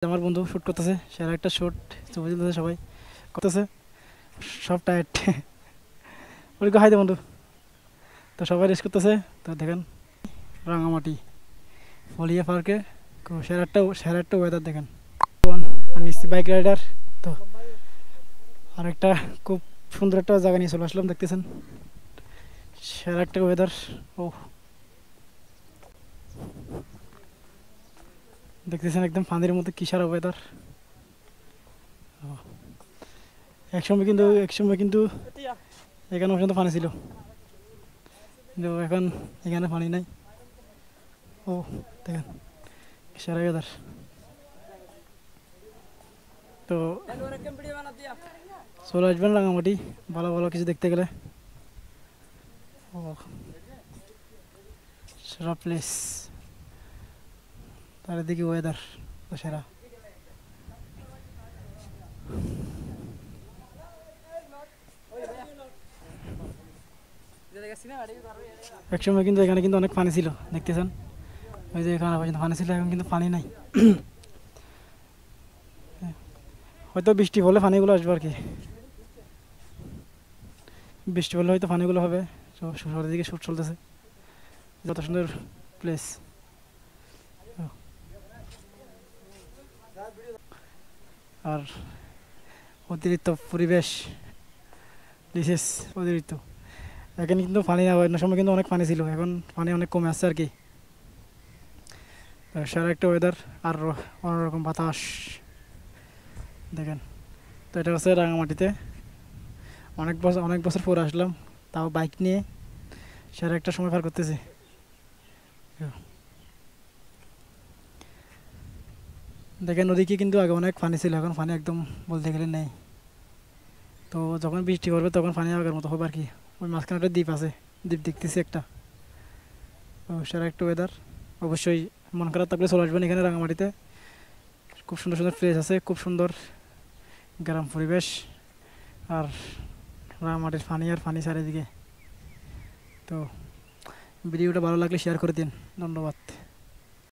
আমার বন্ধু শুট করতেছে, সেরা একটা শুট, ছবি তুলতেছে, সবাই করতেছে, সব টায়ার্ড। ওই হাই দে বন্ধু। তো সবাই রেস্ট করতেছে। তো দেখেন রাঙামাটি ফলিয়া পার্কে সেরা একটা ওয়েদার দেখেন। আমি বাইক রাইডার। তো আরেকটা খুব সুন্দর একটা জায়গা নিয়ে চলে আসলাম, দেখতেছেন সেরা একটা ওয়েদার। ও দেখতেছেন একদম ফাঁদের মধ্যে কি সারা ওয়েদার। একসময় কিন্তু এখানে পর্যন্ত পানি ছিল, কিন্তু এখন এখানে পানি নাই। ও দেখেন সেরা ওয়েদার। তো চলে আসবেন রাঙামাটি ভালো ভালো কিছু দেখতে গেলে। ও সেরা প্লেস, চারিদিকে ওয়েদার সেরা। একসময় কিন্তু এখানে কিন্তু অনেক পানি ছিল, দেখতেছেন ওই যে এখানে পর্যন্ত পানি ছিল, এখন কিন্তু পানি নাই। হয়তো বৃষ্টি হলে পানিগুলো আসবে আর কি, বৃষ্টি হলে হয়তো পানিগুলো হবে। শহরের দিকে শুট চলতেছে, যত সুন্দর প্লেস। আর অতিরিক্ত পরিবেশ বিশেষ অতিরিক্ত, এখানে কিন্তু পানি না, অন্য সময় কিন্তু অনেক পানি ছিল, এখন পানি অনেক কমে আসছে আর কি। সেরা একটা ওয়েদার, আর অন্যরকম বাতাস দেখেন। তো এটা হচ্ছে রাঙামাটিতে, অনেক বছর পরে আসলাম, তাও বাইক নিয়ে সেরা একটা সময় পার করতেছি। দেখেন ওদিকে কিন্তু আগে অনেক পানি ছিল, এখন পানি একদম বলতে গেলে নেই। তো যখন বৃষ্টি পড়বে তখন পানি আগের মতো হবে আর কি। ওই মাঝখানে একটা দ্বীপ আছে, দ্বীপ দেখতেছি একটা। তো সেরা একটা ওয়েদার, অবশ্যই মন খারাপ থাকলে চলে আসবেন এখানে রাঙামাটিতে। খুব সুন্দর সুন্দর প্লেস আছে, খুব সুন্দর গ্রাম পরিবেশ, আর রাঙামাটির পানি আর পানি চারিদিকে। তো ভিডিওটা ভালো লাগলে শেয়ার করে দিন, ধন্যবাদ।